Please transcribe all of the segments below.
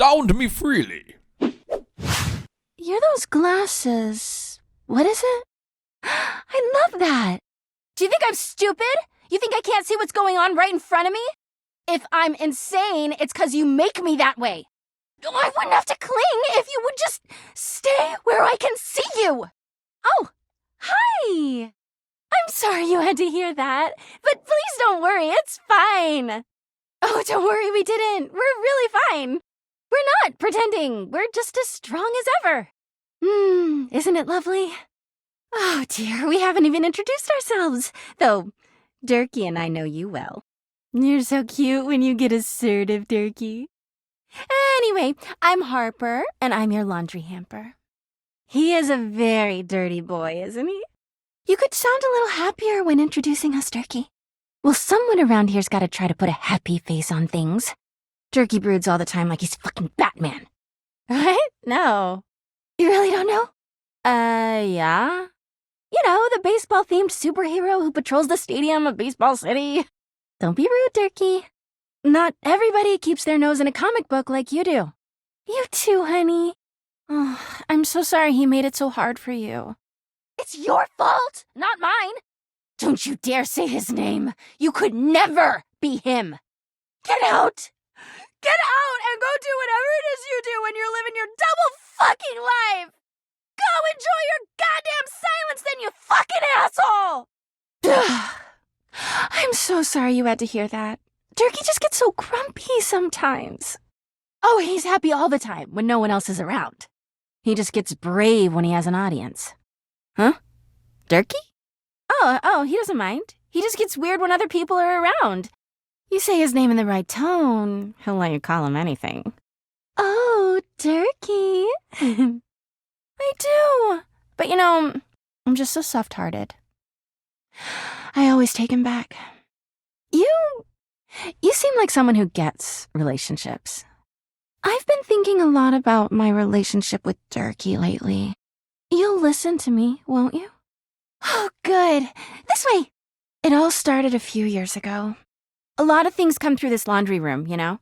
SoundMeFreely. You're those glasses. What is it? I love that. Do you think I'm stupid? You think I can't see what's going on right in front of me? If I'm insane, it's 'cause you make me that way. I wouldn't have to cling if you would just stay where I can see you. Oh, hi. I'm sorry you had to hear that, but please don't worry, it's fine. Oh, don't worry, we didn't. We're really fine. We're not pretending. We're just as strong as ever. Isn't it lovely? Oh, dear, we haven't even introduced ourselves. Though, Durkee and I know you well. You're so cute when you get assertive, Durkee. Anyway, I'm Harper, and I'm your laundry hamper. He is a very dirty boy, isn't he? You could sound a little happier when introducing us, Durkee. Well, someone around here's got to try to put a happy face on things. Durkee broods all the time like he's fucking Batman. What? No. You really don't know? Yeah? You know, the baseball-themed superhero who patrols the stadium of Baseball City. Don't be rude, Durkee. Not everybody keeps their nose in a comic book like you do. You too, honey. Oh, I'm so sorry he made it so hard for you. It's your fault, not mine. Don't you dare say his name. You could never be him. Get out. Get out and go do whatever it is you do when you're living your double fucking life. Go enjoy your goddamn silence then, you fucking asshole. I'm so sorry you had to hear that. Durkee just gets so grumpy sometimes. Oh, he's happy all the time when no one else is around. He just gets brave when he has an audience. Huh? Durkee? Oh, he doesn't mind. He just gets weird when other people are around. You say his name in the right tone, he'll let you call him anything. Oh, Durkee. I do. But you know, I'm just so soft-hearted. I always take him back. You seem like someone who gets relationships. I've been thinking a lot about my relationship with Durkee lately. You'll listen to me, won't you? Oh, good. This way. It all started a few years ago. A lot of things come through this laundry room, you know?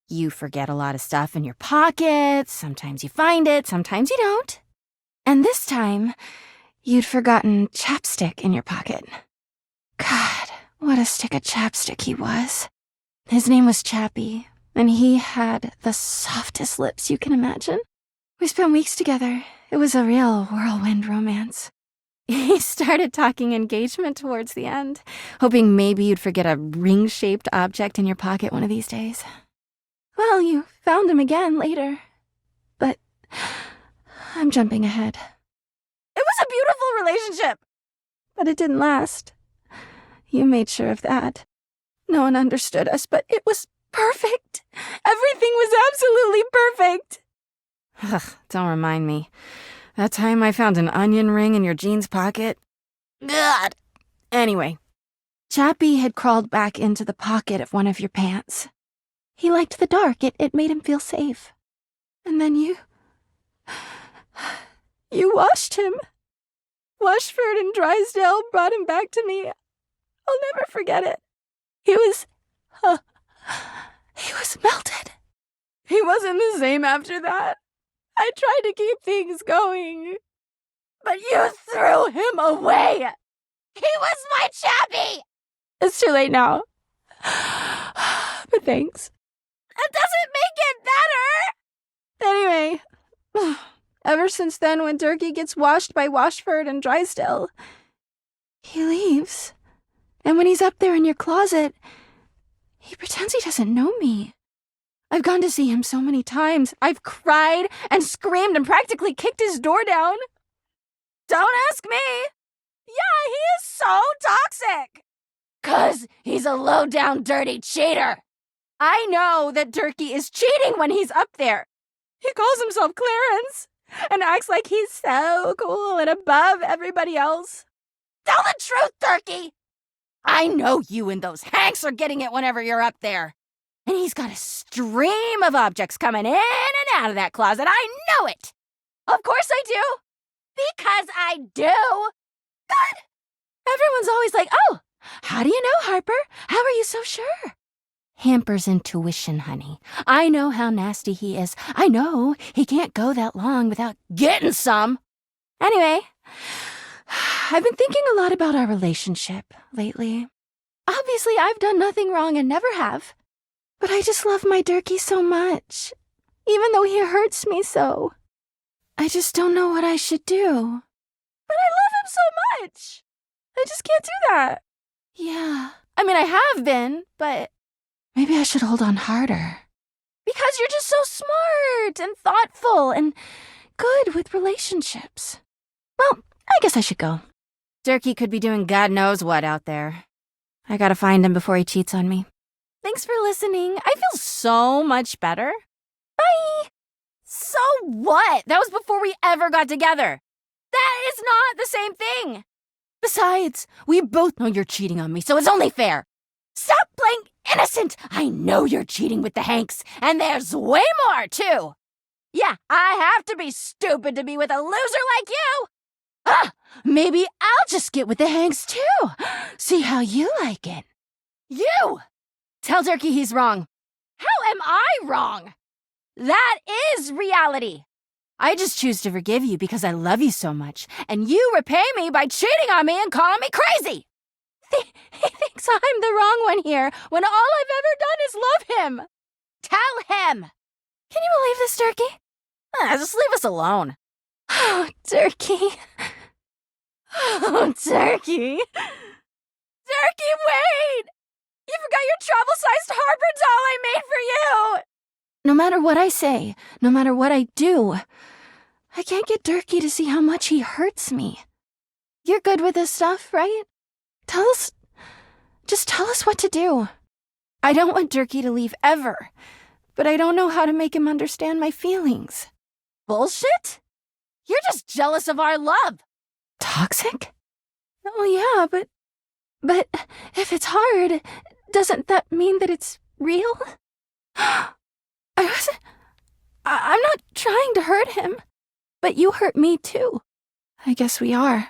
You forget a lot of stuff in your pockets. Sometimes you find it, sometimes you don't. And this time, you'd forgotten chapstick in your pocket. God, what a stick of chapstick he was. His name was Chappie, and he had the softest lips you can imagine. We spent weeks together. It was a real whirlwind romance. He started talking engagement towards the end, hoping maybe you'd forget a ring-shaped object in your pocket one of these days. Well, you found him again later. But I'm jumping ahead. It was a beautiful relationship. But it didn't last. You made sure of that. No one understood us, but it was perfect. Everything was absolutely perfect. Ugh, don't remind me. That time I found an onion ring in your jeans pocket. God. Anyway, Chappie had crawled back into the pocket of one of your pants. He liked the dark. It made him feel safe. And then you washed him. Washford and Drysdale brought him back to me. I'll never forget it. He was melted. He wasn't the same after that. I tried to keep things going. But you threw him away. He was my Chappie. It's too late now. But thanks. It doesn't make it better. Anyway, ever since then, when Durkee gets washed by Washford and Drysdale, he leaves. And when he's up there in your closet, he pretends he doesn't know me. I've gone to see him so many times. I've cried and screamed and practically kicked his door down. Don't ask me. Yeah, he is so toxic. 'Cause he's a low-down, dirty cheater. I know that Durkee is cheating when he's up there. He calls himself Clarence and acts like he's so cool and above everybody else. Tell the truth, Durkee. I know you and those Hanks are getting it whenever you're up there. And he's got a stream of objects coming in and out of that closet. I know it. Of course I do. Because I do. Good. Everyone's always like, oh, how do you know, Harper? How are you so sure? hampers intuition, honey. I know how nasty he is. I know he can't go that long without getting some. Anyway, I've been thinking a lot about our relationship lately. Obviously, I've done nothing wrong and never have. But I just love my Durkee so much, even though he hurts me so. I just don't know what I should do. But I love him so much. I just can't do that. Yeah, I mean, I have been, but maybe I should hold on harder. Because you're just so smart and thoughtful and good with relationships. Well, I guess I should go. Durkee could be doing God knows what out there. I gotta find him before he cheats on me. Thanks for listening. I feel so much better. Bye! So what? That was before we ever got together. That is not the same thing. Besides, we both know you're cheating on me, so it's only fair. Stop playing innocent. I know you're cheating with the Hanks, and there's way more, too. Yeah, I have to be stupid to be with a loser like you. Maybe I'll just get with the Hanks, too. See how you like it. You! Tell Durkee he's wrong. How am I wrong? That is reality. I just choose to forgive you because I love you so much, and you repay me by cheating on me and calling me crazy. He thinks I'm the wrong one here, when all I've ever done is love him. Tell him. Can you believe this, Durkee? Just leave us alone. Oh, Durkee. Oh, Durkee. Durkee, wait! You forgot your travel-sized Harper doll I made for you! No matter what I say, no matter what I do, I can't get Durkee to see how much he hurts me. You're good with this stuff, right? Just tell us what to do. I don't want Durkee to leave ever, but I don't know how to make him understand my feelings. Bullshit? You're just jealous of our love. Toxic? Oh, yeah, but if it's hard, doesn't that mean that it's real? I'm not trying to hurt him, but you hurt me too. I guess we are.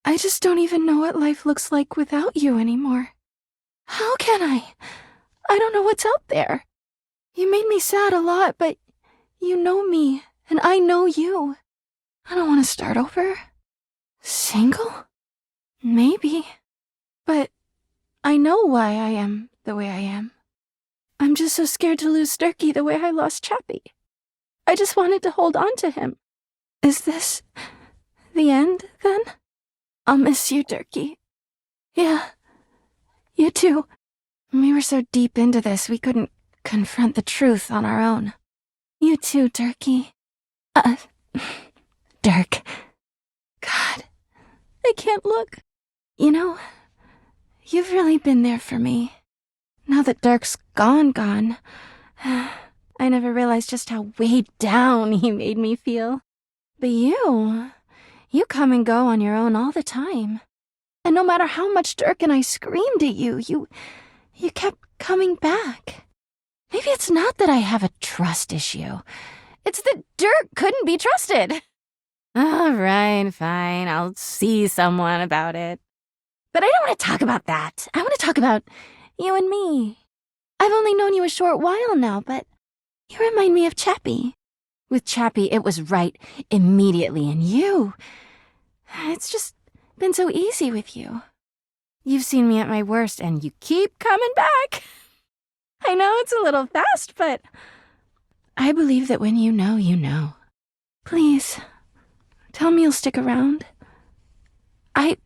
I just don't even know what life looks like without you anymore. How can I? I don't know what's out there. You made me sad a lot, but you know me, and I know you. I don't want to start over. Single? Maybe. But I know why I am the way I am. I'm just so scared to lose Durkee the way I lost Chappie. I just wanted to hold on to him. Is this the end, then? I'll miss you, Durkee. Yeah, you too. We were so deep into this, we couldn't confront the truth on our own. You too, Durkee. Dirk. God, I can't look. You know, you've really been there for me. Now that Dirk's gone, I never realized just how weighed down he made me feel. But you come and go on your own all the time. And no matter how much Dirk and I screamed at you, you kept coming back. Maybe it's not that I have a trust issue. It's that Dirk couldn't be trusted. All right, fine. I'll see someone about it. But I don't want to talk about that. I want to talk about you and me. I've only known you a short while now, but you remind me of Chappie. With Chappie, it was right immediately, and you... It's just been so easy with you. You've seen me at my worst, and you keep coming back. I know it's a little fast, but I believe that when you know, you know. Please, tell me you'll stick around. I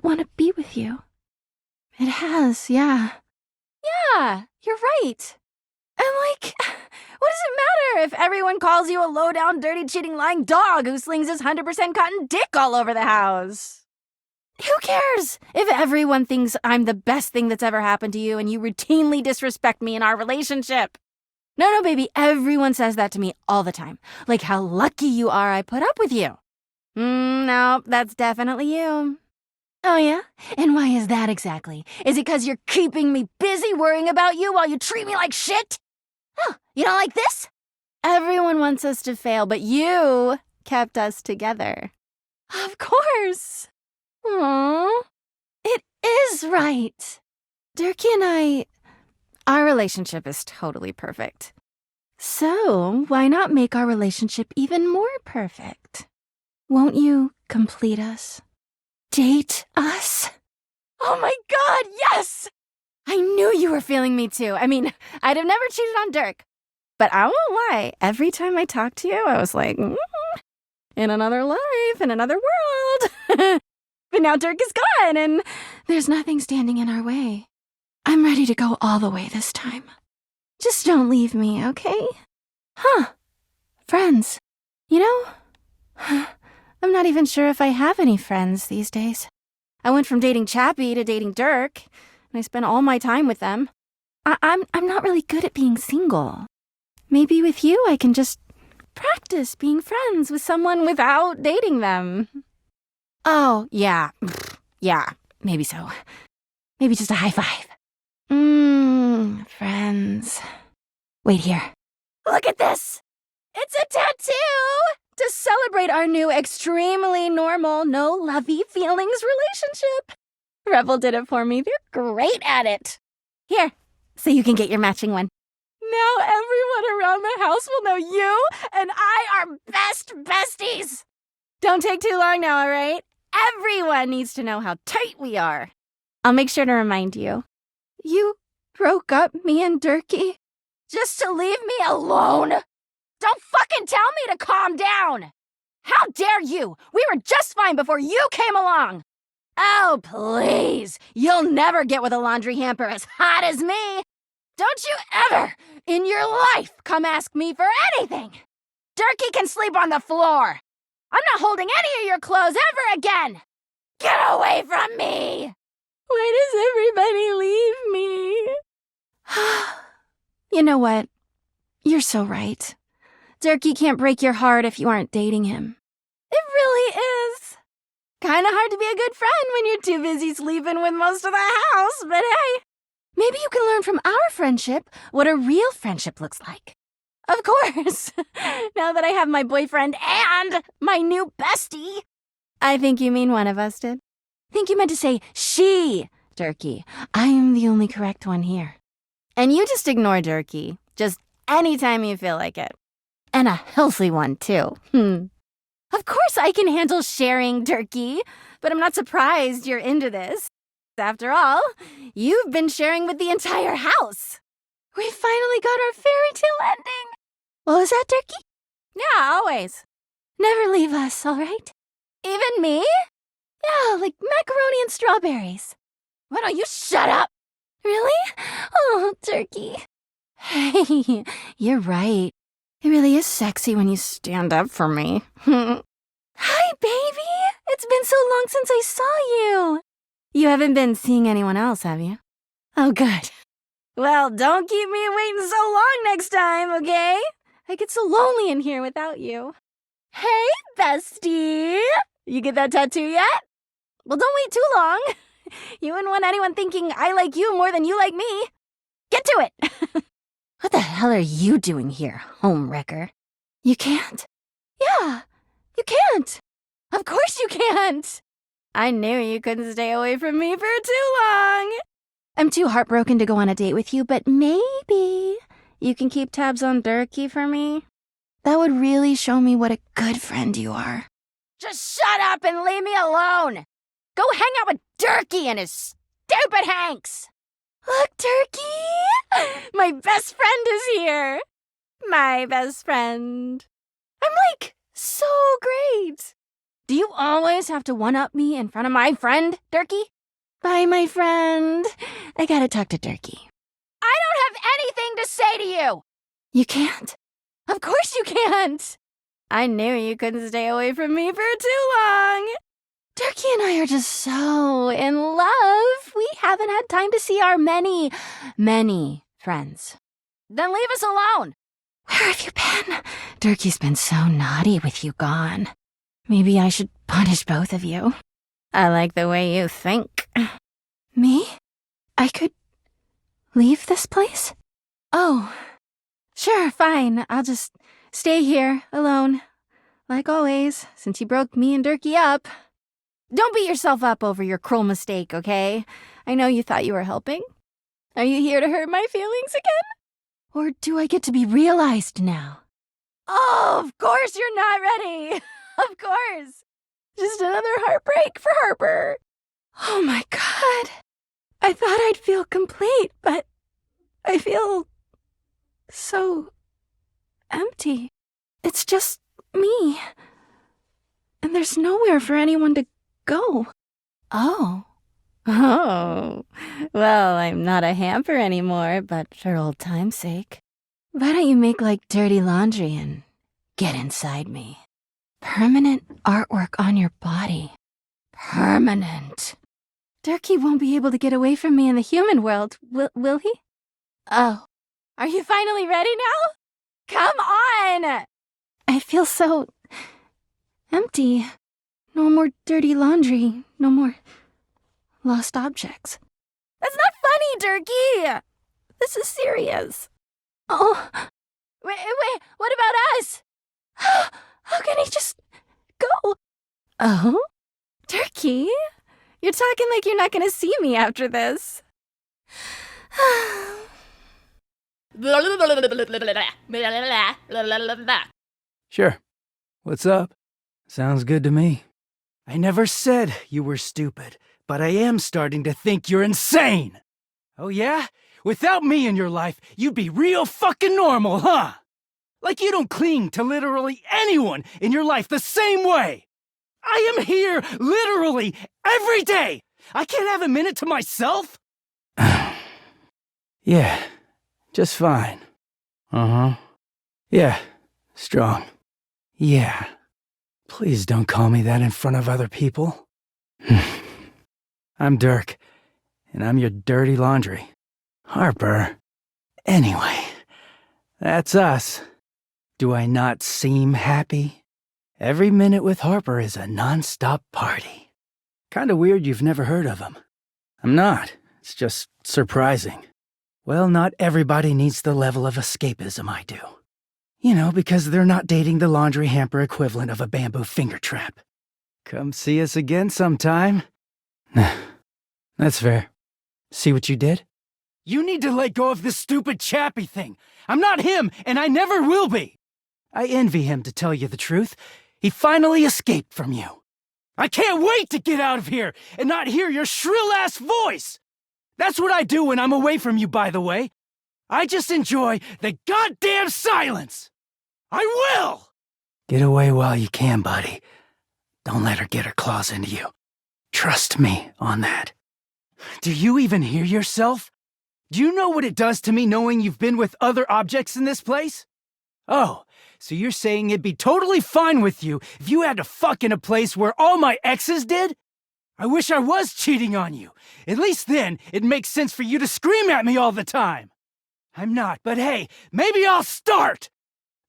want to be with you. It has, yeah. Yeah, you're right. And what does it matter if everyone calls you a low-down, dirty, cheating, lying dog who slings his 100% cotton dick all over the house? Who cares if everyone thinks I'm the best thing that's ever happened to you and you routinely disrespect me in our relationship? No, baby, everyone says that to me all the time. Like how lucky you are I put up with you. No, that's definitely you. Oh, yeah? And why is that exactly? Is it because you're keeping me busy worrying about you while you treat me like shit? Oh, you don't like this? Everyone wants us to fail, but you kept us together. Of course. Aww. It is right. Durkee and Our relationship is totally perfect. So, why not make our relationship even more perfect? Won't you complete us? Date us? Oh my God, yes! I knew you were feeling me too. I mean, I'd have never cheated on Dirk. But I won't lie, every time I talked to you, I was like, in another life, in another world. But now Dirk is gone, and there's nothing standing in our way. I'm ready to go all the way this time. Just don't leave me, okay? Huh. Friends. You know, I'm not even sure if I have any friends these days. I went from dating Chappie to dating Dirk, and I spent all my time with them. I'm not really good at being single. Maybe with you I can just practice being friends with someone without dating them. Oh, yeah. Yeah, maybe so. Maybe just a high five. Friends. Wait here. Look at this! It's a tattoo! To celebrate our new extremely normal, no lovey feelings relationship. Rebel did it for me. They're great at it. Here, so you can get your matching one. Now everyone around the house will know you and I are best besties. Don't take too long now, all right? Everyone needs to know how tight we are. I'll make sure to remind you. You broke up me and Dirkie just to leave me alone? Don't fucking tell me to calm down! How dare you! We were just fine before you came along! Oh, please! You'll never get with a laundry hamper as hot as me! Don't you ever, in your life, come ask me for anything! Dirkie can sleep on the floor! I'm not holding any of your clothes ever again! Get away from me! Why does everybody leave me? You know what? You're so right. Dirkie can't break your heart if you aren't dating him. It really is. Kinda hard to be a good friend when you're too busy sleeping with most of the house, but hey, maybe you can learn from our friendship what a real friendship looks like. Of course, now that I have my boyfriend and my new bestie. I think you mean one of us did. Think you meant to say she, Dirkie. I am the only correct one here. And you just ignore Dirkie, just anytime you feel like it. And a healthy one, too. Of course I can handle sharing, Dirkie, but I'm not surprised you're into this. After all, you've been sharing with the entire house. We finally got our fairy tale ending. What was that, Dirkie? Yeah, always. Never leave us, all right? Even me? Yeah, like macaroni and strawberries. Why don't you shut up? Really? Oh, Dirkie. Hey, you're right. It really is sexy when you stand up for me. Hi, baby! It's been so long since I saw you. You haven't been seeing anyone else, have you? Oh, good. Well, don't keep me waiting so long next time, okay? I get so lonely in here without you. Hey, bestie! You get that tattoo yet? Well, don't wait too long. You wouldn't want anyone thinking I like you more than you like me. Get to it! What the hell are you doing here, homewrecker? You can't? Yeah, you can't. Of course you can't. I knew you couldn't stay away from me for too long. I'm too heartbroken to go on a date with you, but maybe you can keep tabs on Dirkie for me. That would really show me what a good friend you are. Just shut up and leave me alone. Go hang out with Dirkie and his stupid Hanks. Look, Dirkie! My best friend is here! My best friend. I'm like, so great! Do you always have to one-up me in front of my friend, Dirkie? Bye, my friend. I gotta talk to Dirkie. I don't have anything to say to you! You can't? Of course you can't! I knew you couldn't stay away from me for too long! Dirkie and I are just so in love. We haven't had time to see our many, many friends. Then leave us alone. Where have you been? Dirkie's been so naughty with you gone. Maybe I should punish both of you. I like the way you think. Me? I could leave this place? Oh, sure, fine. I'll just stay here alone. Like always, since you broke me and Dirkie up. Don't beat yourself up over your cruel mistake, okay? I know you thought you were helping. Are you here to hurt my feelings again? Or do I get to be realized now? Oh, of course you're not ready! Of course! Just another heartbreak for Harper. Oh my god. I thought I'd feel complete, but I feel so empty. It's just me. And there's nowhere for anyone to go. Oh. Oh. Well, I'm not a hamper anymore, but for old time's sake. Why don't you make like dirty laundry and get inside me? Permanent artwork on your body. Permanent. Durkee won't be able to get away from me in the human world, will he? Oh. Are you finally ready now? Come on! I feel so empty. No more dirty laundry. No more lost objects. That's not funny, Durkee! This is serious. Oh. Wait, what about us? How can he just go? Oh? Durkee? You're talking like you're not gonna see me after this. Sure. What's up? Sounds good to me. I never said you were stupid, but I am starting to think you're insane! Oh yeah? Without me in your life, you'd be real fucking normal, huh? Like you don't cling to literally anyone in your life the same way! I am here literally every day! I can't have a minute to myself? Yeah, just fine. Uh-huh. Yeah, strong. Yeah. Please don't call me that in front of other people. I'm Dirk, and I'm your dirty laundry. Harper. Anyway, that's us. Do I not seem happy? Every minute with Harper is a non-stop party. Kinda weird you've never heard of him. I'm not. It's just surprising. Well, not everybody needs the level of escapism I do. You know, because they're not dating the laundry hamper equivalent of a bamboo finger trap. Come see us again sometime. That's fair. See what you did? You need to let go of this stupid Chappie thing. I'm not him, and I never will be. I envy him, to tell you the truth. He finally escaped from you. I can't wait to get out of here and not hear your shrill-ass voice. That's what I do when I'm away from you, by the way. I just enjoy the goddamn silence! I will! Get away while you can, buddy. Don't let her get her claws into you. Trust me on that. Do you even hear yourself? Do you know what it does to me knowing you've been with other objects in this place? Oh, so you're saying it'd be totally fine with you if you had to fuck in a place where all my exes did? I wish I was cheating on you. At least then, it makes sense for you to scream at me all the time. I'm not, but hey, maybe I'll start!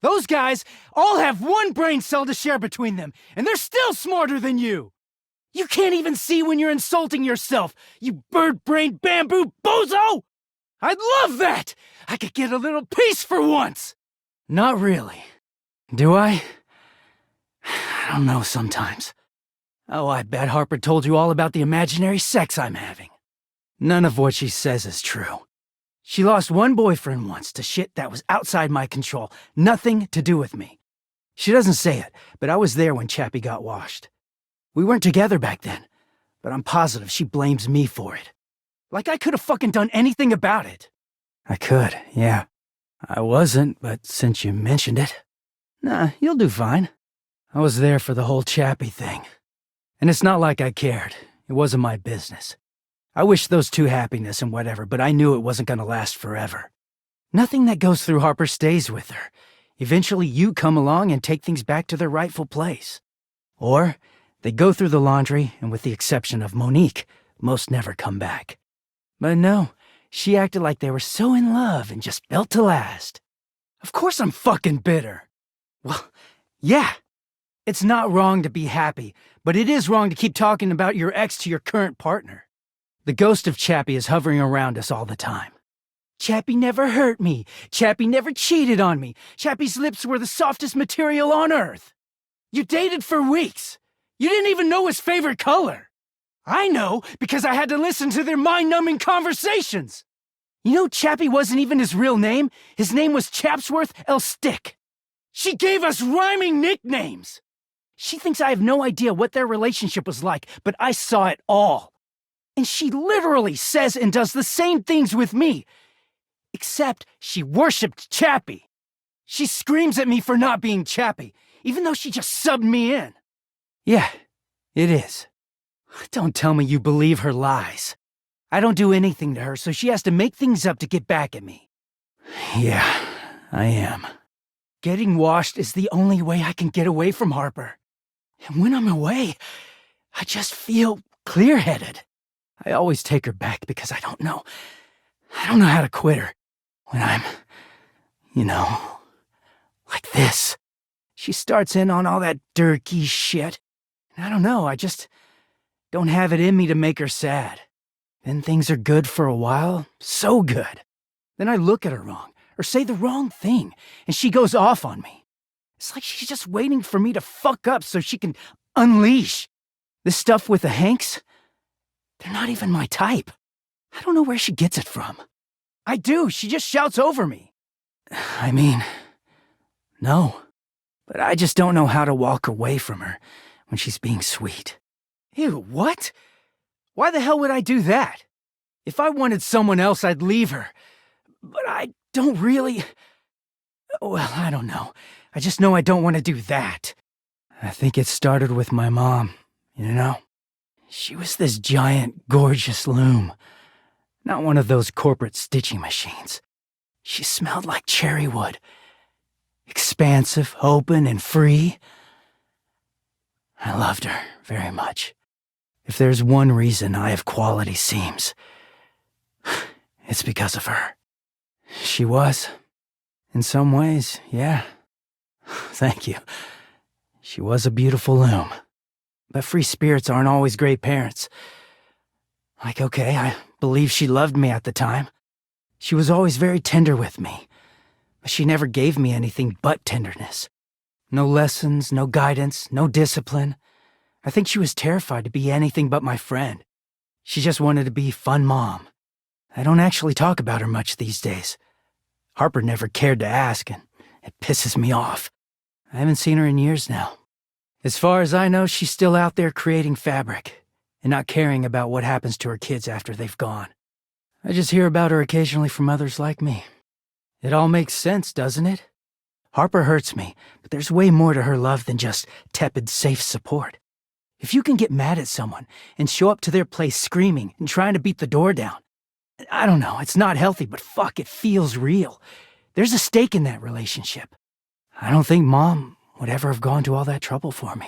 Those guys all have one brain cell to share between them, and they're still smarter than you! You can't even see when you're insulting yourself, you bird-brained bamboo bozo! I'd love that! I could get a little peace for once! Not really. Do I? I don't know sometimes. Oh, I bet Harper told you all about the imaginary sex I'm having. None of what she says is true. She lost one boyfriend once to shit that was outside my control, nothing to do with me. She doesn't say it, but I was there when Chappie got washed. We weren't together back then, but I'm positive she blames me for it. Like I could have fucking done anything about it. I could, yeah. I wasn't, but since you mentioned it... Nah, you'll do fine. I was there for the whole Chappie thing. And it's not like I cared. It wasn't my business. I wished those two happiness and whatever, but I knew it wasn't gonna last forever. Nothing that goes through Harper stays with her. Eventually you come along and take things back to their rightful place. Or, they go through the laundry, and with the exception of Monique, most never come back. But no, she acted like they were so in love and just built to last. Of course I'm fucking bitter. Well, yeah. It's not wrong to be happy, but it is wrong to keep talking about your ex to your current partner. The ghost of Chappie is hovering around us all the time. Chappie never hurt me. Chappie never cheated on me. Chappie's lips were the softest material on earth. You dated for weeks. You didn't even know his favorite color. I know because I had to listen to their mind-numbing conversations. You know, Chappie wasn't even his real name. His name was Chapsworth L. Stick. She gave us rhyming nicknames. She thinks I have no idea what their relationship was like, but I saw it all. And she literally says and does the same things with me. Except she worshipped Chappie. She screams at me for not being Chappie, even though she just subbed me in. Yeah, it is. Don't tell me you believe her lies. I don't do anything to her, so she has to make things up to get back at me. Yeah, I am. Getting washed is the only way I can get away from Harper. And when I'm away, I just feel clear-headed. I always take her back because I don't know how to quit her. When I'm, like this. She starts in on all that dirty shit. And I don't know, I just don't have it in me to make her sad. Then things are good for a while, so good. Then I look at her wrong, or say the wrong thing, and she goes off on me. It's like she's just waiting for me to fuck up so she can unleash. This stuff with the Hanks, they're not even my type. I don't know where she gets it from. I do, she just shouts over me. I mean, no. But I just don't know how to walk away from her when she's being sweet. Ew, what? Why the hell would I do that? If I wanted someone else, I'd leave her. But I don't really... Well, I don't know. I just know I don't want to do that. I think it started with my mom, She was this giant, gorgeous loom. Not one of those corporate stitching machines. She smelled like cherry wood. Expansive, open, and free. I loved her very much. If there's one reason I have quality seams, it's because of her. She was. In some ways, yeah. Thank you. She was a beautiful loom. But free spirits aren't always great parents. Like, okay, I believe she loved me at the time. She was always very tender with me. But she never gave me anything but tenderness. No lessons, no guidance, no discipline. I think she was terrified to be anything but my friend. She just wanted to be fun mom. I don't actually talk about her much these days. Harper never cared to ask, and it pisses me off. I haven't seen her in years now. As far as I know, she's still out there creating fabric, and not caring about what happens to her kids after they've gone. I just hear about her occasionally from others like me. It all makes sense, doesn't it? Harper hurts me, but there's way more to her love than just tepid, safe support. If you can get mad at someone and show up to their place screaming and trying to beat the door down, I don't know, it's not healthy, but fuck, it feels real. There's a stake in that relationship. I don't think Mom would ever have gone to all that trouble for me.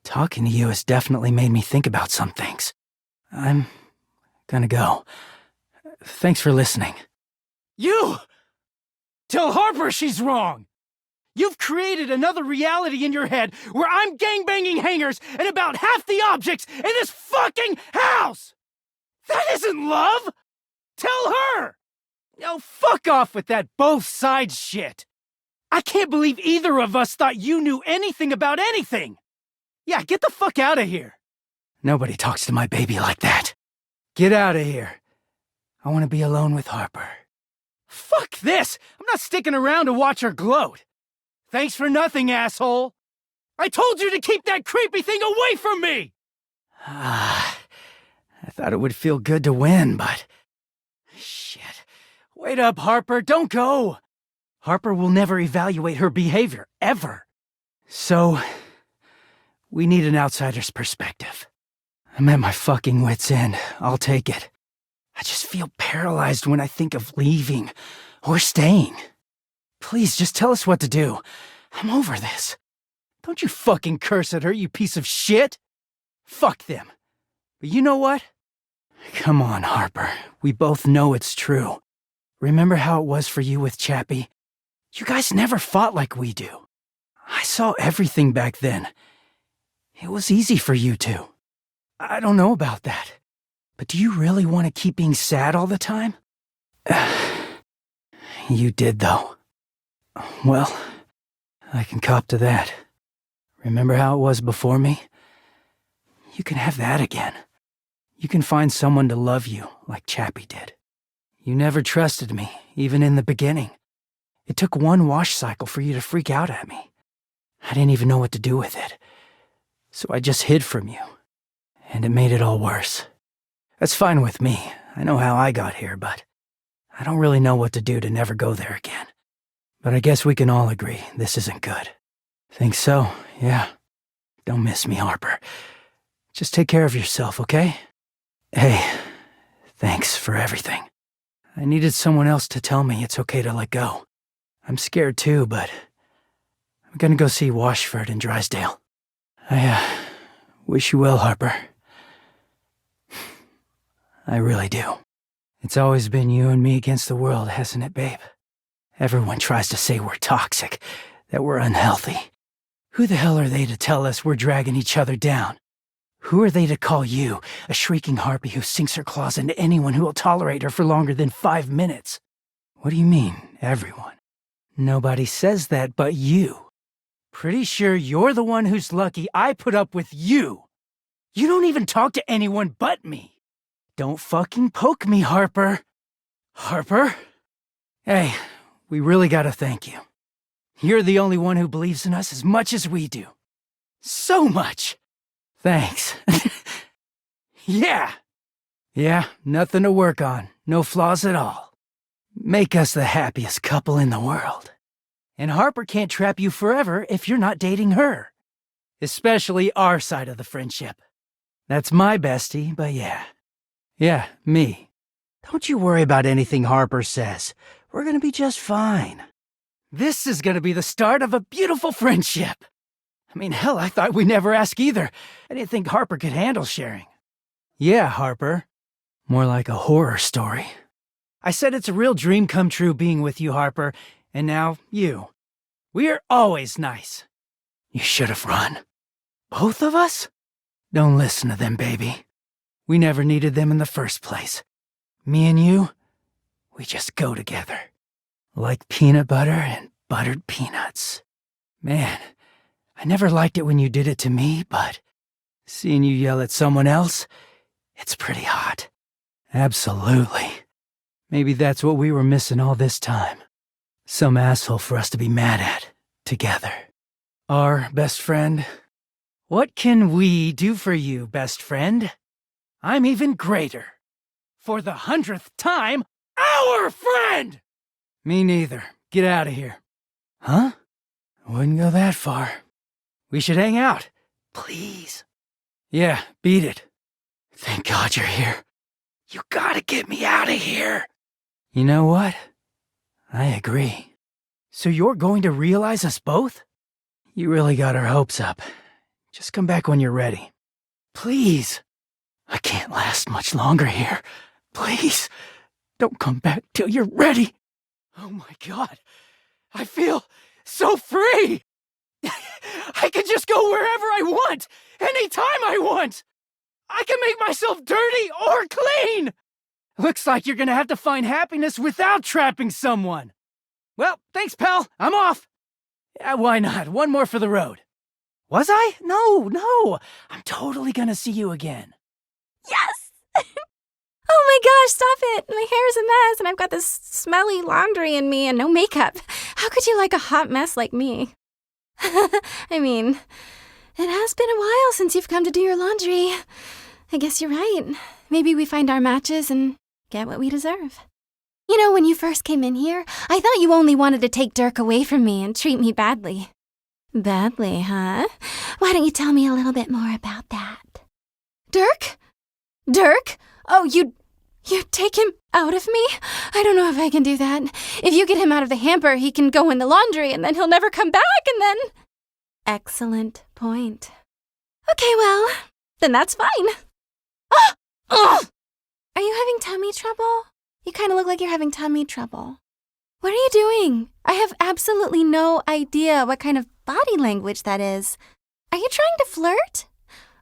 Talking to you has definitely made me think about some things. I'm gonna go. Thanks for listening. You! Tell Harper she's wrong! You've created another reality in your head where I'm gangbanging hangers and about half the objects in this fucking house! That isn't love! Tell her! Oh, fuck off with that both sides shit! I can't believe either of us thought you knew anything about anything! Yeah, get the fuck out of here! Nobody talks to my baby like that. Get out of here. I want to be alone with Harper. Fuck this! I'm not sticking around to watch her gloat. Thanks for nothing, asshole. I told you to keep that creepy thing away from me! I thought it would feel good to win, but... Shit. Wait up, Harper, don't go! Harper will never evaluate her behavior, ever. So... we need an outsider's perspective. I'm at my fucking wit's end. I'll take it. I just feel paralyzed when I think of leaving or staying. Please, just tell us what to do. I'm over this. Don't you fucking curse at her, you piece of shit! Fuck them. But you know what? Come on, Harper. We both know it's true. Remember how it was for you with Chappie? You guys never fought like we do. I saw everything back then. It was easy for you two. I don't know about that. But do you really want to keep being sad all the time? You did, though. Well, I can cop to that. Remember how it was before me? You can have that again. You can find someone to love you like Chappie did. You never trusted me, even in the beginning. It took one wash cycle for you to freak out at me. I didn't even know what to do with it. So I just hid from you. And it made it all worse. That's fine with me. I know how I got here, but I don't really know what to do to never go there again. But I guess we can all agree this isn't good. Think so? Yeah. Don't miss me, Harper. Just take care of yourself, okay? Hey, thanks for everything. I needed someone else to tell me it's okay to let go. I'm scared too, but I'm gonna go see Washford in Drysdale. I wish you well, Harper. I really do. It's always been you and me against the world, hasn't it, babe? Everyone tries to say we're toxic, that we're unhealthy. Who the hell are they to tell us we're dragging each other down? Who are they to call you, a shrieking harpy who sinks her claws into anyone who will tolerate her for longer than 5 minutes? What do you mean, everyone? Nobody says that but you. Pretty sure you're the one who's lucky I put up with you. You don't even talk to anyone but me. Don't fucking poke me, Harper. Harper? Hey, we really gotta thank you. You're the only one who believes in us as much as we do. So much. Thanks. Yeah, nothing to work on. No flaws at all. Make us the happiest couple in the world. And Harper can't trap you forever if you're not dating her. Especially our side of the friendship. That's my bestie, but yeah, me. Don't you worry about anything Harper says. We're gonna be just fine. This is gonna be the start of a beautiful friendship. I mean, hell, I thought we'd never ask either. I didn't think Harper could handle sharing. Yeah, Harper. More like a horror story. I said it's a real dream come true being with you, Harper, and now you. We're always nice. You should have run. Both of us? Don't listen to them, baby. We never needed them in the first place. Me and you, we just go together. Like peanut butter and buttered peanuts. Man, I never liked it when you did it to me, but seeing you yell at someone else, it's pretty hot. Absolutely. Maybe that's what we were missing all this time. Some asshole for us to be mad at, together. Our best friend? What can we do for you, best friend? I'm even greater. For the 100th time, our friend! Me neither. Get out of here. Huh? I wouldn't go that far. We should hang out. Please. Yeah, beat it. Thank God you're here. You gotta get me out of here. You know what? I agree. So you're going to realize us both? You really got our hopes up. Just come back when you're ready. Please. I can't last much longer here. Please. Don't come back till you're ready. Oh my God. I feel so free. I can just go wherever I want, anytime I want. I can make myself dirty or clean. Looks like you're gonna have to find happiness without trapping someone. Well, thanks, pal. I'm off. Yeah, why not? One more for the road. Was I? No. I'm totally gonna see you again. Yes! Oh my gosh, stop it! My hair's a mess and I've got this smelly laundry in me and no makeup. How could you like a hot mess like me? I mean, it has been a while since you've come to do your laundry. I guess you're right. Maybe we find our matches and get what we deserve. You know, when you first came in here, I thought you only wanted to take Dirk away from me and treat me badly. Badly, huh? Why don't you tell me a little bit more about that? Dirk? Dirk? Oh, you'd take him out of me? I don't know if I can do that. If you get him out of the hamper, he can go in the laundry, and then he'll never come back, and then... Excellent point. Okay, well, then that's fine. Are you having tummy trouble? You kind of look like you're having tummy trouble. What are you doing? I have absolutely no idea what kind of body language that is. Are you trying to flirt?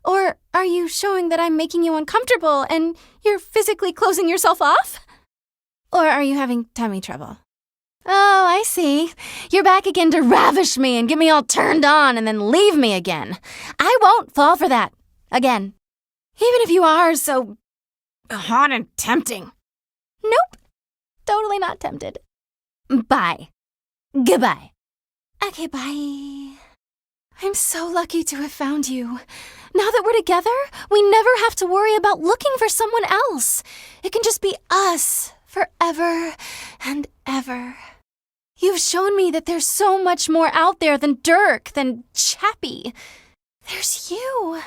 Or are you showing that I'm making you uncomfortable and you're physically closing yourself off? Or are you having tummy trouble? Oh, I see. You're back again to ravish me and get me all turned on and then leave me again. I won't fall for that. Again. Even if you are so hot and tempting. Nope. totally not tempted. Bye. Goodbye. Okay, bye. I'm so lucky to have found you. Now that we're together, we never have to worry about looking for someone else. It can just be us forever and ever. You've shown me that there's so much more out there than Dirk, than Chappie. There's you.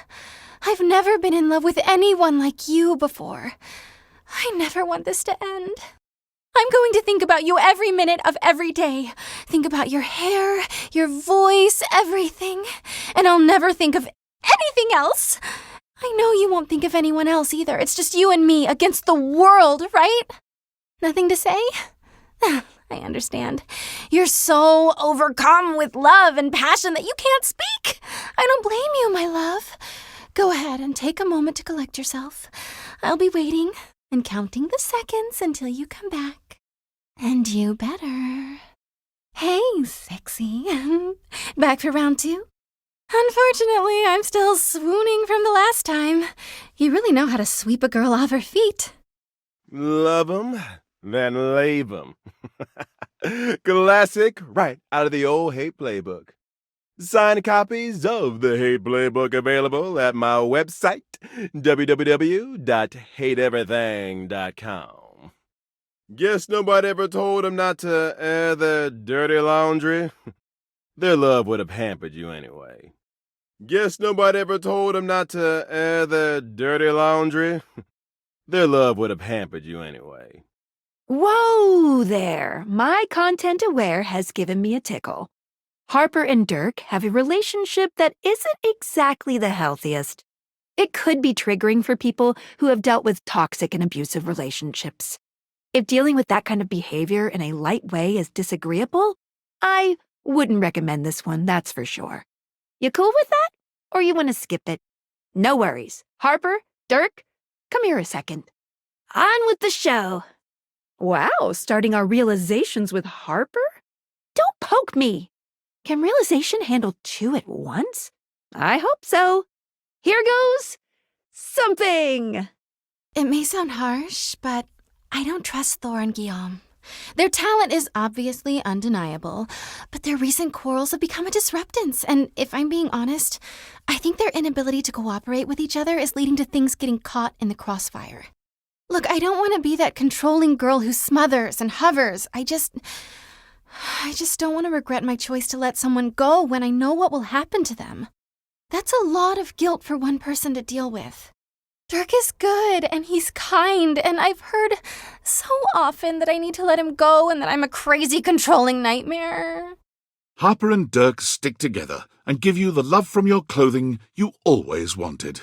I've never been in love with anyone like you before. I never want this to end. I'm going to think about you every minute of every day. Think about your hair, your voice, everything. And I'll never think of anything else. I know you won't think of anyone else either. It's just you and me against the world, right? Nothing to say? I understand. You're so overcome with love and passion that you can't speak. I don't blame you, my love. Go ahead and take a moment to collect yourself. I'll be waiting and counting the seconds until you come back. And you better. Hey, sexy. Back for round 2? Unfortunately, I'm still swooning from the last time. You really know how to sweep a girl off her feet. Love 'em, then leave 'em. Classic, right out of the old Hate Playbook. Signed copies of the Hate Playbook available at my website, www.hateeverything.com. Guess nobody ever told them not to air their dirty laundry? Their love would have hampered you anyway. Guess nobody ever told them not to air their dirty laundry? Their love would have hampered you anyway. Whoa there! My content aware has given me a tickle. Harper and Dirk have a relationship that isn't exactly the healthiest. It could be triggering for people who have dealt with toxic and abusive relationships. If dealing with that kind of behavior in a light way is disagreeable, I wouldn't recommend this one, that's for sure. You cool with that? Or you want to skip it? No worries. Harper, Dirk, come here a second. On with the show. Wow, starting our realizations with Harper? Don't poke me. Can realization handle 2 at once? I hope so. Here goes something. It may sound harsh, but I don't trust Thor and Guillaume. Their talent is obviously undeniable, but their recent quarrels have become a disruptance, and if I'm being honest, I think their inability to cooperate with each other is leading to things getting caught in the crossfire. Look, I don't want to be that controlling girl who smothers and hovers. I just don't want to regret my choice to let someone go when I know what will happen to them. That's a lot of guilt for one person to deal with. Dirk is good, and he's kind, and I've heard so often that I need to let him go and that I'm a crazy, controlling nightmare. Harper and Dirk stick together and give you the love from your clothing you always wanted.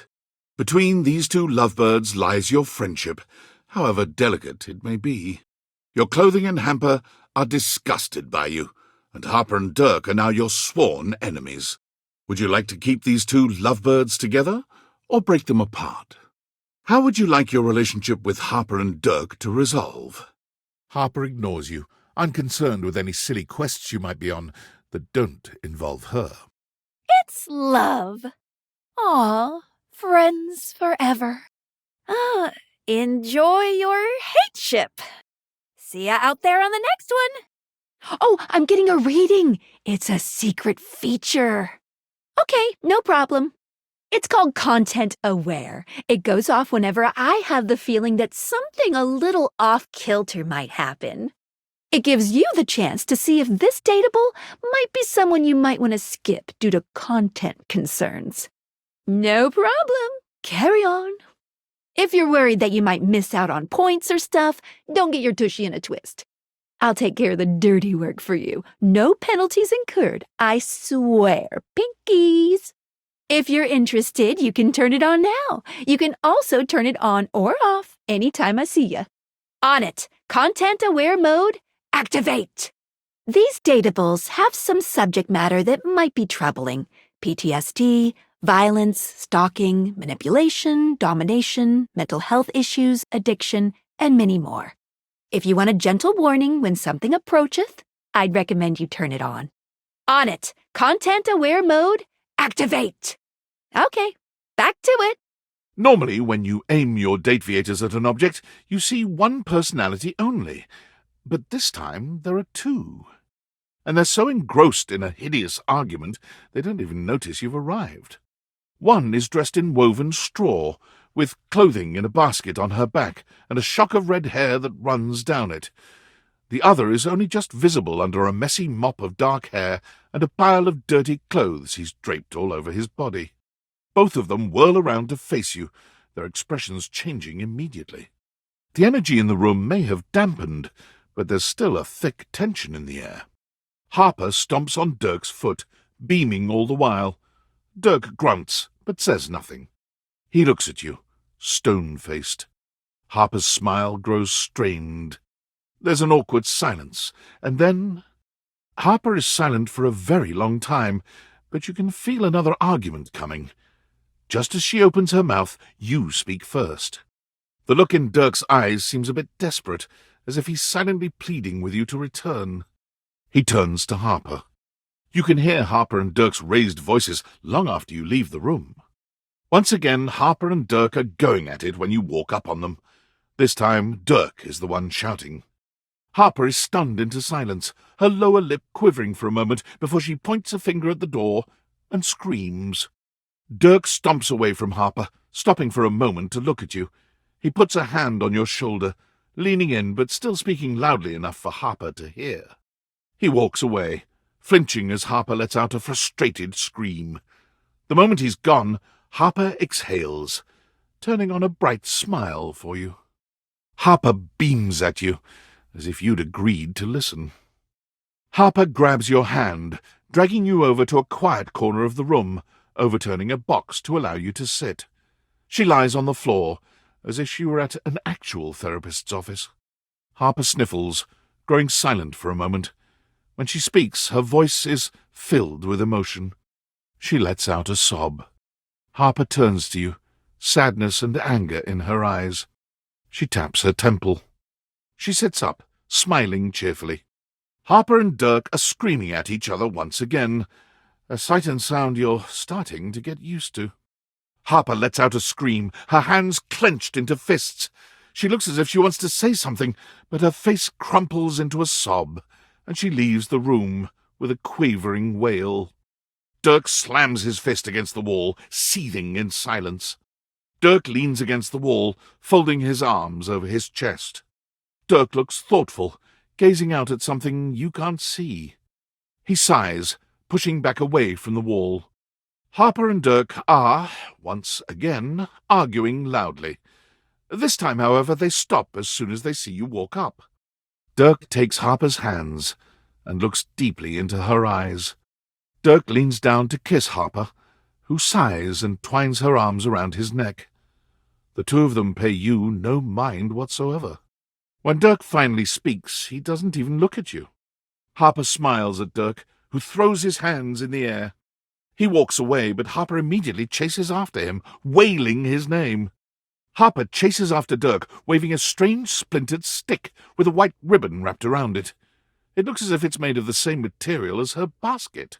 Between these 2 lovebirds lies your friendship, however delicate it may be. Your clothing and hamper are disgusted by you, and Harper and Dirk are now your sworn enemies. Would you like to keep these 2 lovebirds together, or break them apart? How would you like your relationship with Harper and Dirk to resolve? Harper ignores you, unconcerned with any silly quests you might be on that don't involve her. It's love. Aw, friends forever. Enjoy your hate ship. See ya out there on the next one. Oh, I'm getting a reading. It's a secret feature. Okay, no problem. It's called Content Aware. It goes off whenever I have the feeling that something a little off-kilter might happen. It gives you the chance to see if this dateable might be someone you might want to skip due to content concerns. No problem. Carry on. If you're worried that you might miss out on points or stuff, don't get your tushy in a twist. I'll take care of the dirty work for you. No penalties incurred, I swear. Pinkies. If you're interested, you can turn it on now. You can also turn it on or off anytime I see you. On it. Content Aware mode, activate. These dateables have some subject matter that might be troubling. PTSD, violence, stalking, manipulation, domination, mental health issues, addiction, and many more. If you want a gentle warning when something approacheth, I'd recommend you turn it on. On it. Content Aware mode, activate. Okay, back to it. Normally, when you aim your date viators at an object, you see one personality only. But this time there are two. And they're so engrossed in a hideous argument they don't even notice you've arrived. One is dressed in woven straw, with clothing in a basket on her back and a shock of red hair that runs down it. The other is only just visible under a messy mop of dark hair and a pile of dirty clothes he's draped all over his body. Both of them whirl around to face you, their expressions changing immediately. The energy in the room may have dampened, but there's still a thick tension in the air. Harper stomps on Dirk's foot, beaming all the while. Dirk grunts, but says nothing. He looks at you, stone-faced. Harper's smile grows strained. There's an awkward silence, and then... Harper is silent for a very long time, but you can feel another argument coming. Just as she opens her mouth, you speak first. The look in Dirk's eyes seems a bit desperate, as if he's silently pleading with you to return. He turns to Harper. You can hear Harper and Dirk's raised voices long after you leave the room. Once again, Harper and Dirk are going at it when you walk up on them. This time, Dirk is the one shouting. Harper is stunned into silence, her lower lip quivering for a moment before she points a finger at the door and screams. Dirk stomps away from Harper, stopping for a moment to look at you. He puts a hand on your shoulder, leaning in but still speaking loudly enough for Harper to hear. He walks away, flinching as Harper lets out a frustrated scream. The moment he's gone, Harper exhales, turning on a bright smile for you. Harper beams at you, as if you'd agreed to listen. Harper grabs your hand, dragging you over to a quiet corner of the room, overturning a box to allow you to sit. She lies on the floor, as if she were at an actual therapist's office. Harper sniffles, growing silent for a moment. When she speaks, her voice is filled with emotion. She lets out a sob. Harper turns to you, sadness and anger in her eyes. She taps her temple. She sits up, smiling cheerfully. Harper and Dirk are screaming at each other once again, a sight and sound you're starting to get used to. Harper lets out a scream, her hands clenched into fists. She looks as if she wants to say something, but her face crumples into a sob, and she leaves the room with a quavering wail. Dirk slams his fist against the wall, seething in silence. Dirk leans against the wall, folding his arms over his chest. Dirk looks thoughtful, gazing out at something you can't see. He sighs, pushing back away from the wall. Harper and Dirk are, once again, arguing loudly. This time, however, they stop as soon as they see you walk up. Dirk takes Harper's hands and looks deeply into her eyes. Dirk leans down to kiss Harper, who sighs and twines her arms around his neck. The two of them pay you no mind whatsoever. When Dirk finally speaks, he doesn't even look at you. Harper smiles at Dirk, who throws his hands in the air. He walks away, but Harper immediately chases after him, wailing his name. Harper chases after Dirk, waving a strange splintered stick with a white ribbon wrapped around it. It looks as if it's made of the same material as her basket.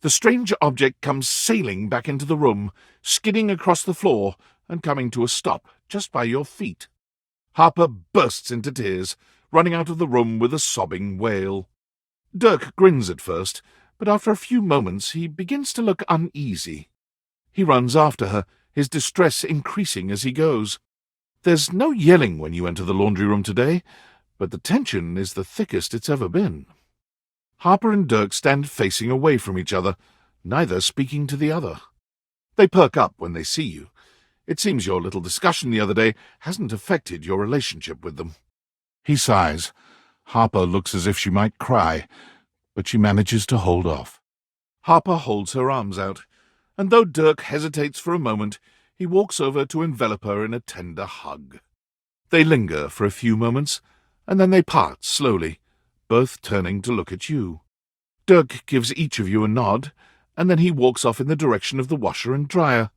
The strange object comes sailing back into the room, skidding across the floor and coming to a stop just by your feet. Harper bursts into tears, running out of the room with a sobbing wail. Dirk grins at first, but after a few moments he begins to look uneasy. He runs after her, his distress increasing as he goes. There's no yelling when you enter the laundry room today, but the tension is the thickest it's ever been. Harper and Dirk stand facing away from each other, neither speaking to the other. They perk up when they see you. It seems your little discussion the other day hasn't affected your relationship with them. He sighs. Harper looks as if she might cry, but she manages to hold off. Harper holds her arms out, and though Dirk hesitates for a moment, he walks over to envelop her in a tender hug. They linger for a few moments, and then they part slowly, both turning to look at you. Dirk gives each of you a nod, and then he walks off in the direction of the washer and dryer.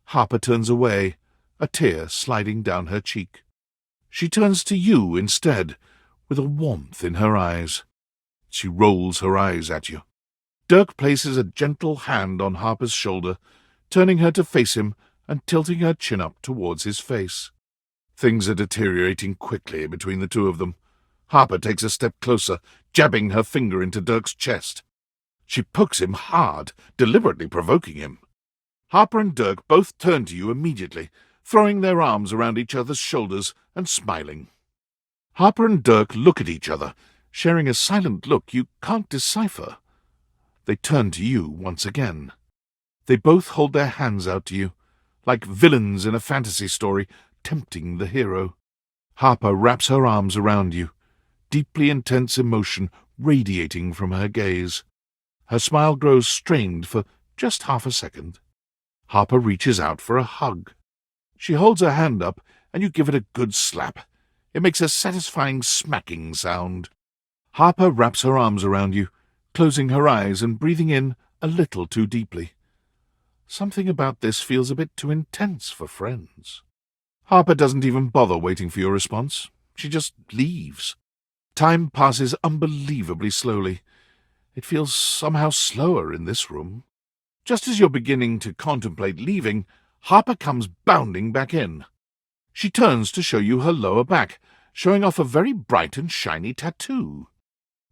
Harper turns away, a tear sliding down her cheek. She turns to you instead, with a warmth in her eyes. She rolls her eyes at you. Dirk places a gentle hand on Harper's shoulder, turning her to face him and tilting her chin up towards his face. Things are deteriorating quickly between the two of them. Harper takes a step closer, jabbing her finger into Dirk's chest. She pokes him hard, deliberately provoking him. Harper and Dirk both turn to you immediately, throwing their arms around each other's shoulders and smiling. Harper and Dirk look at each other, sharing a silent look you can't decipher. They turn to you once again. They both hold their hands out to you, like villains in a fantasy story, tempting the hero. Harper wraps her arms around you, deeply intense emotion radiating from her gaze. Her smile grows strained for just half a second. Harper reaches out for a hug. She holds her hand up, and you give it a good slap. It makes a satisfying smacking sound. Harper wraps her arms around you, closing her eyes and breathing in a little too deeply. Something about this feels a bit too intense for friends. Harper doesn't even bother waiting for your response. She just leaves. Time passes unbelievably slowly. It feels somehow slower in this room. Just as you're beginning to contemplate leaving, Harper comes bounding back in. She turns to show you her lower back, showing off a very bright and shiny tattoo.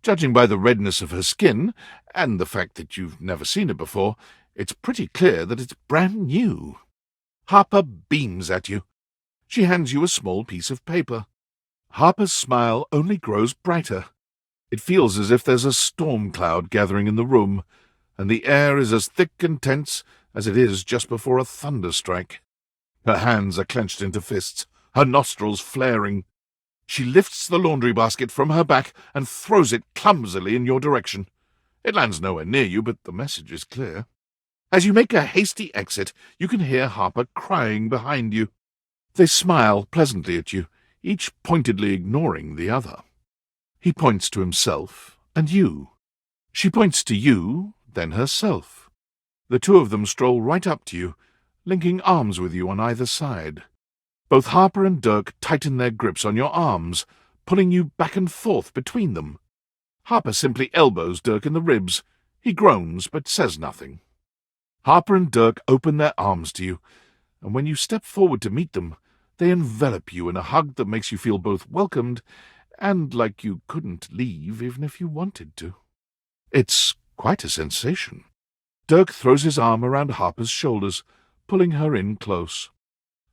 Judging by the redness of her skin, and the fact that you've never seen it before, it's pretty clear that it's brand new. Harper beams at you. She hands you a small piece of paper. Harper's smile only grows brighter. It feels as if there's a storm cloud gathering in the room, and the air is as thick and tense as it is just before a thunderstrike. Her hands are clenched into fists, her nostrils flaring. She lifts the laundry basket from her back and throws it clumsily in your direction. It lands nowhere near you, but the message is clear. As you make a hasty exit, you can hear Harper crying behind you. They smile pleasantly at you, each pointedly ignoring the other. He points to himself and you. She points to you, then herself. The two of them stroll right up to you, linking arms with you on either side. Both Harper and Dirk tighten their grips on your arms, pulling you back and forth between them. Harper simply elbows Dirk in the ribs. He groans, but says nothing. Harper and Dirk open their arms to you, and when you step forward to meet them, they envelop you in a hug that makes you feel both welcomed and like you couldn't leave even if you wanted to. It's quite a sensation. Dirk throws his arm around Harper's shoulders, pulling her in close.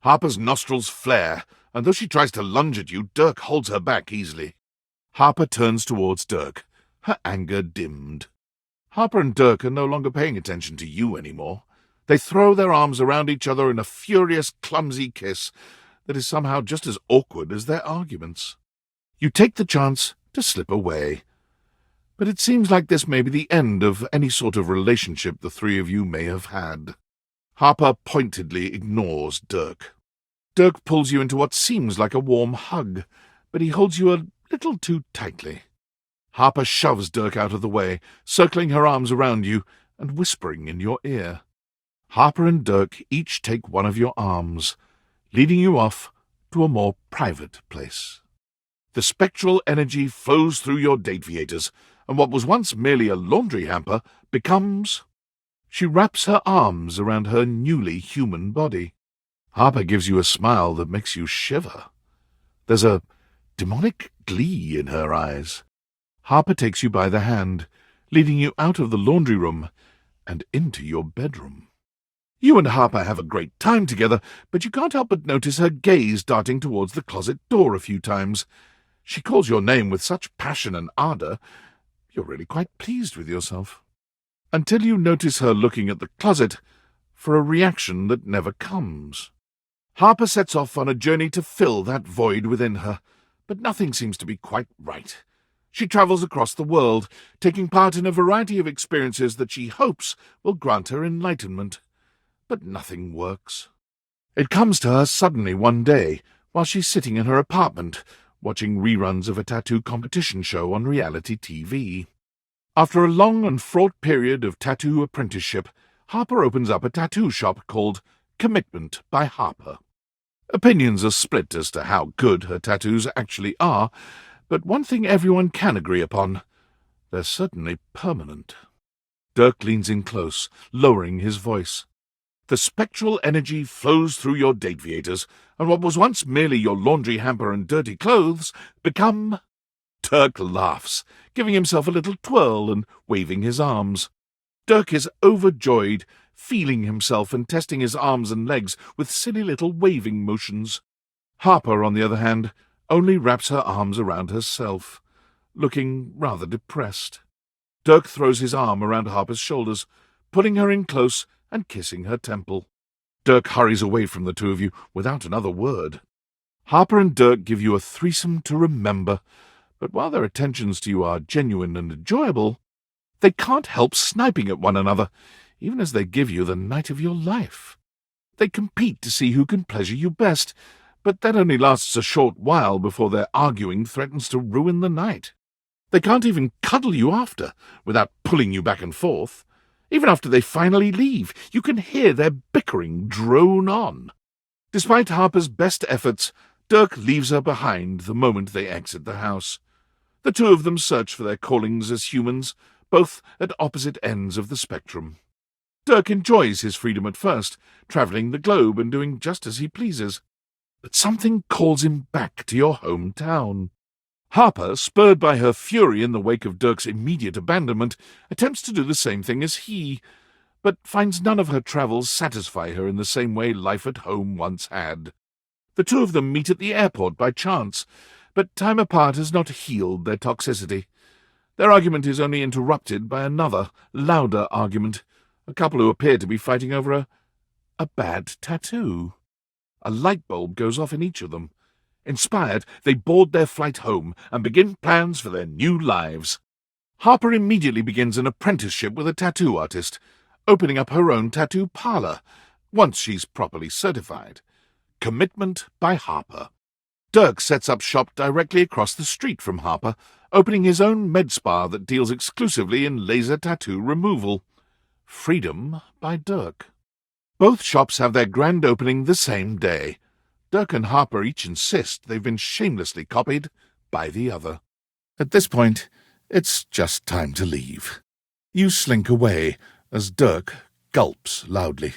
Harper's nostrils flare, and though she tries to lunge at you, Dirk holds her back easily. Harper turns towards Dirk, her anger dimmed. Harper and Dirk are no longer paying attention to you anymore. They throw their arms around each other in a furious, clumsy kiss that is somehow just as awkward as their arguments. You take the chance to slip away. But it seems like this may be the end of any sort of relationship the three of you may have had. Harper pointedly ignores Dirk. Dirk pulls you into what seems like a warm hug, but he holds you a little too tightly. Harper shoves Dirk out of the way, circling her arms around you and whispering in your ear. Harper and Dirk each take one of your arms, leading you off to a more private place. The spectral energy flows through your dateviators, and what was once merely a laundry hamper becomes... She wraps her arms around her newly human body. Harper gives you a smile that makes you shiver. There's a demonic glee in her eyes. Harper takes you by the hand, leading you out of the laundry room and into your bedroom. You and Harper have a great time together, but you can't help but notice her gaze darting towards the closet door a few times. She calls your name with such passion and ardour, you're really quite pleased with yourself. Until you notice her looking at the closet for a reaction that never comes. Harper sets off on a journey to fill that void within her, but nothing seems to be quite right. She travels across the world, taking part in a variety of experiences that she hopes will grant her enlightenment. But nothing works. It comes to her suddenly one day, while she's sitting in her apartment, watching reruns of a tattoo competition show on reality TV. After a long and fraught period of tattoo apprenticeship, Harper opens up a tattoo shop called Commitment by Harper. Opinions are split as to how good her tattoos actually are, but one thing everyone can agree upon: they're certainly permanent. Dirk leans in close, lowering his voice. The spectral energy flows through your dateviators, and what was once merely your laundry hamper and dirty clothes become Dirk laughs, giving himself a little twirl and waving his arms. Dirk is overjoyed, feeling himself and testing his arms and legs with silly little waving motions. Harper, on the other hand, only wraps her arms around herself, looking rather depressed. Dirk throws his arm around Harper's shoulders, pulling her in close and kissing her temple. Dirk hurries away from the two of you without another word. Harper and Dirk give you a threesome to remember, but while their attentions to you are genuine and enjoyable, they can't help sniping at one another, even as they give you the night of your life. They compete to see who can pleasure you best, but that only lasts a short while before their arguing threatens to ruin the night. They can't even cuddle you after, without pulling you back and forth. Even after they finally leave, you can hear their bickering drone on. Despite Harper's best efforts, Dirk leaves her behind the moment they exit the house. The two of them search for their callings as humans, both at opposite ends of the spectrum. Dirk enjoys his freedom at first, travelling the globe and doing just as he pleases. But something calls him back to your hometown. Harper, spurred by her fury in the wake of Dirk's immediate abandonment, attempts to do the same thing as he, but finds none of her travels satisfy her in the same way life at home once had. The two of them meet at the airport by chance, but time apart has not healed their toxicity. Their argument is only interrupted by another, louder argument, a couple who appear to be fighting over a bad tattoo. A light bulb goes off in each of them. Inspired, they board their flight home and begin plans for their new lives. Harper immediately begins an apprenticeship with a tattoo artist, opening up her own tattoo parlor, once she's properly certified. Commitment by Harper. Dirk sets up shop directly across the street from Harper, opening his own med spa that deals exclusively in laser tattoo removal. Freedom by Dirk. Both shops have their grand opening the same day. Dirk and Harper each insist they've been shamelessly copied by the other. At this point, it's just time to leave. You slink away as Dirk gulps loudly.